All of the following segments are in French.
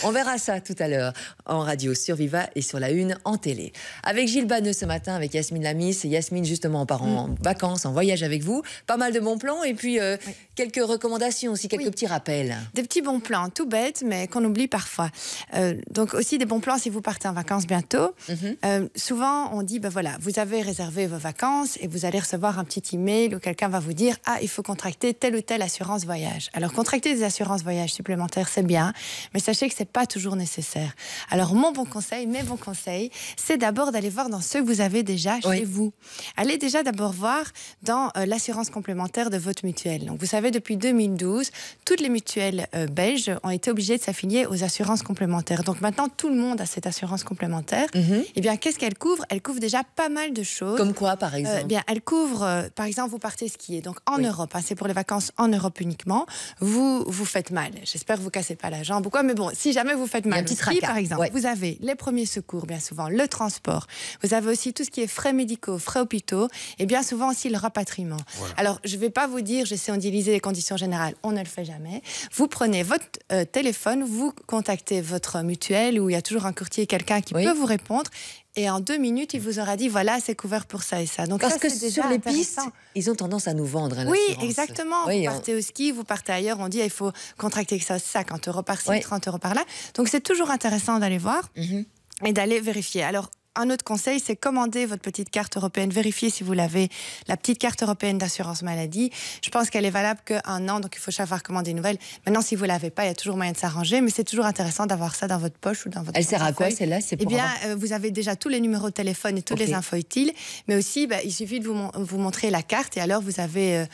On verra ça tout à l'heure en radio sur Viva et sur la Une en télé. Avec Gilles Banneux ce matin, avec Yasmine Lamis. Et Yasmine, justement, on part en vacances, en voyage avec vous. Pas mal de bons plans et puis quelques recommandations aussi, quelques petits rappels. Des petits bons plans, tout bêtes, mais qu'on oublie parfois. Donc aussi des bons plans si vous partez en vacances bientôt. Souvent, on dit, ben voilà, vous avez réservé vos vacances et vous allez recevoir un petit email où quelqu'un va vous dire, ah, il faut contracter telle ou telle assurance voyage. Alors, contracter des assurances voyage supplémentaires, c'est bien, mais sachez que c'est pas toujours nécessaire. Alors, mes bons conseils, c'est d'abord d'aller voir dans ceux que vous avez déjà chez vous. Allez déjà d'abord voir dans l'assurance complémentaire de votre mutuelle. Donc, vous savez, depuis 2012, toutes les mutuelles belges ont été obligées de s'affilier aux assurances complémentaires. Donc, maintenant, tout le monde a cette assurance complémentaire. Eh bien, qu'est-ce qu'elle couvre? Elle couvre déjà pas mal de choses. Comme quoi, par exemple? Bien, elle couvre, par exemple, vous partez skier, donc en Europe, hein, c'est pour les vacances en Europe uniquement. Vous faites mal. J'espère que vous cassez pas la jambe ou quoi, mais bon, si jamais vous faites mal, au ski, par exemple, vous avez les premiers secours, bien souvent, le transport. Vous avez aussi tout ce qui est frais médicaux, frais hôpitaux, et bien souvent aussi le rapatriement. Voilà. Alors, je vais pas vous dire, j'essaie d'utiliser les conditions générales, on ne le fait jamais. Vous prenez votre téléphone, vous contactez votre mutuelle où il y a toujours un courtier, quelqu'un qui peut vous répondre. Et en 2 minutes, il vous aura dit, voilà, c'est couvert pour ça et ça. Donc parce ça, que déjà sur les pistes, ils ont tendance à nous vendre l'assurance. Oui, exactement. Vous partez au ski, vous partez ailleurs, on dit, il faut contracter ça, 50 € par-ci, 30 € par-là. Donc c'est toujours intéressant d'aller voir et d'aller vérifier. Alors, un autre conseil, c'est commander votre petite carte européenne. Vérifiez si vous l'avez, la petite carte européenne d'assurance maladie. Je pense qu'elle est valable qu'1 an, donc il faut savoir commander une nouvelle. Maintenant, si vous ne l'avez pas, il y a toujours moyen de s'arranger, mais c'est toujours intéressant d'avoir ça dans votre poche ou dans votre... Elle sert à quoi, celle-là? Eh bien, vous avez déjà tous les numéros de téléphone et toutes les infos utiles, mais aussi, il suffit de vous montrer la carte et alors vous avez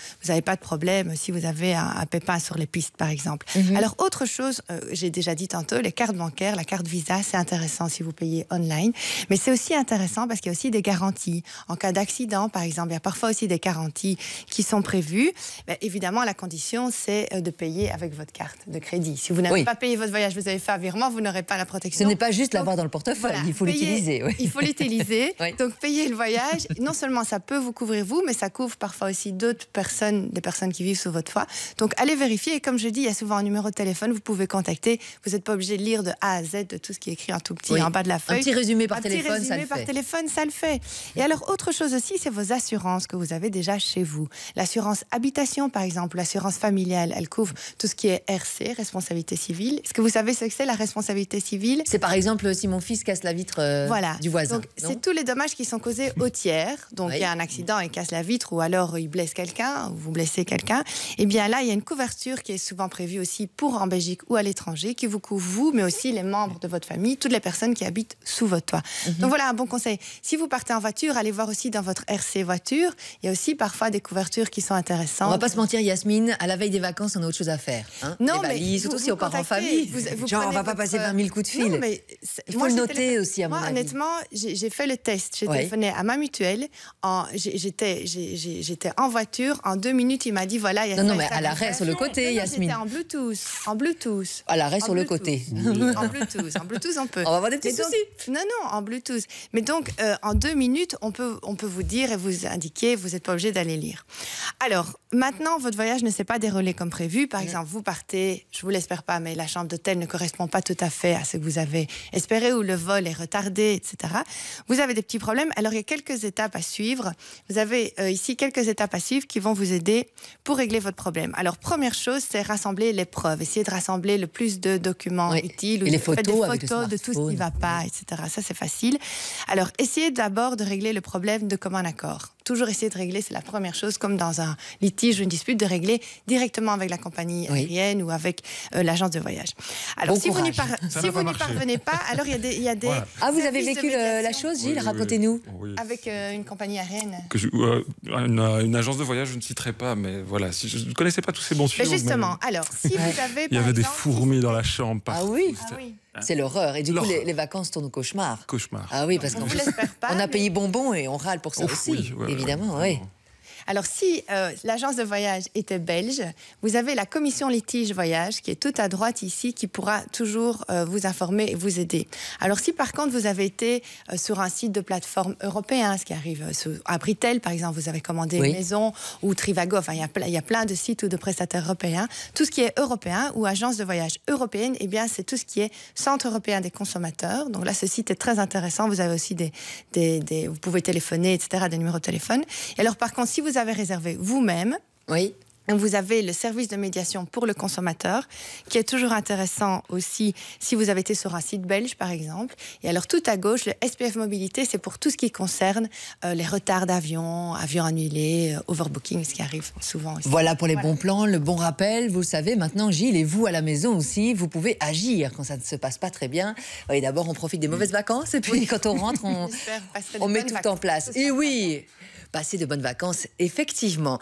pas de problème si vous avez un pépin sur les pistes, par exemple. Alors, autre chose, j'ai déjà dit tantôt, les cartes bancaires, la carte Visa, c'est intéressant si vous payez online, mais c'est aussi intéressant parce qu'il y a aussi des garanties. En cas d'accident, par exemple, il y a parfois aussi des garanties qui sont prévues. Mais évidemment, la condition, c'est de payer avec votre carte de crédit. Si vous n'avez pas payé votre voyage, vous avez fait un virement, vous n'aurez pas la protection. Ce n'est pas juste l'avoir dans le portefeuille, il faut l'utiliser. Il faut l'utiliser. Donc, payer le voyage, non seulement ça peut vous couvrir vous, mais ça couvre parfois aussi d'autres personnes, des personnes qui vivent sous votre toit. Donc, allez vérifier. Et comme je dis, il y a souvent un numéro de téléphone, vous pouvez contacter. Vous n'êtes pas obligé de lire de A à Z de tout ce qui est écrit en tout petit en bas de la feuille. Un petit résumé par téléphone, ça le fait. Téléphone, ça le fait. Et alors, autre chose aussi, c'est vos assurances que vous avez déjà chez vous. L'assurance habitation, par exemple, l'assurance familiale, elle couvre tout ce qui est RC, responsabilité civile. Est-ce que vous savez ce que c'est, la responsabilité civile? C'est par exemple si mon fils casse la vitre du voisin. Donc, c'est tous les dommages qui sont causés au tiers. Donc, il y a un accident, il casse la vitre ou alors il blesse quelqu'un, ou vous blessez quelqu'un. Et bien là, il y a une couverture qui est souvent prévue aussi pour en Belgique ou à l'étranger, qui vous couvre vous, mais aussi les membres de votre famille, toutes les personnes qui habitent sous votre toit. Donc voilà un bon conseil. Si vous partez en voiture, allez voir aussi dans votre RC voiture. Il y a aussi parfois des couvertures qui sont intéressantes. On va pas se mentir, Yasmine, à la veille des vacances, on a autre chose à faire. Non, les valises, surtout si on part en famille. Genre, on va pas passer 20 000 coups de fil. Non, mais il faut le noter aussi, à mon avis. Honnêtement, j'ai fait le test. J'ai téléphoné à ma mutuelle. J'étais en voiture. En 2 minutes, il m'a dit, voilà, il y a Non, mais à l'arrêt sur le côté, Yasmine. J'étais en Bluetooth. À l'arrêt sur le côté. En Bluetooth, on peut. On va avoir des petits soucis. Non, en Bluetooth. Mais donc, en 2 minutes, on peut vous dire et vous indiquer, vous n'êtes pas obligé d'aller lire. Alors, maintenant, votre voyage ne s'est pas déroulé comme prévu. Par exemple, vous partez, je vous l'espère pas, mais la chambre d'hôtel ne correspond pas tout à fait à ce que vous avez espéré ou le vol est retardé, etc. Vous avez des petits problèmes. Alors, il y a quelques étapes à suivre. Vous avez ici quelques étapes à suivre qui vont vous aider pour régler votre problème. Alors, première chose, c'est rassembler les preuves. Essayez de rassembler le plus de documents utiles. Et les photos, des photos de tout ce qui ne va pas, etc. Ça, c'est facile. Alors, essayez d'abord de régler le problème de commun accord. Toujours essayer de régler, c'est la première chose, comme dans un litige ou une dispute, de régler directement avec la compagnie aérienne ou avec l'agence de voyage. Alors, si vous n'y parvenez pas, alors il y a des voilà. Ah, vous avez vécu la chose, Gilles? Racontez-nous. Avec une compagnie aérienne. Une agence de voyage, je ne citerai pas, mais voilà, si je ne connaissais pas tous ces bons tuyaux. Mais justement, alors, si vous avez... Il y avait des fourmis dans la chambre. Ah oui. C'est l'horreur. Et du coup, les vacances tournent au cauchemar. Ah oui, parce qu'on a payé bonbons et on râle pour ça aussi, évidemment. Alors, si l'agence de voyage était belge, vous avez la commission litige voyage qui est tout à droite ici, qui pourra toujours vous informer et vous aider. Alors, si par contre vous avez été sur un site de plateforme européen, ce qui arrive à Britel, par exemple, vous avez commandé une maison, ou Trivago, enfin, il y a plein de sites ou de prestataires européens. Tout ce qui est européen ou agence de voyage européenne, eh bien, c'est tout ce qui est Centre européen des consommateurs. Donc là, ce site est très intéressant. Vous avez aussi vous pouvez téléphoner, etc., des numéros de téléphone. Et alors, par contre, si vous avez réservé vous-même, vous avez le service de médiation pour le consommateur, qui est toujours intéressant aussi si vous avez été sur un site belge, par exemple. Et alors, tout à gauche, le SPF Mobilité, c'est pour tout ce qui concerne les retards d'avion, avions annulés, overbooking, ce qui arrive souvent aussi. Voilà pour les bons plans, le bon rappel. Vous le savez maintenant, Gilles, et vous à la maison aussi, vous pouvez agir quand ça ne se passe pas très bien. Et d'abord, on profite des mauvaises vacances, et puis quand on rentre, on met tout en place. Et oui, passer de bonnes vacances, effectivement.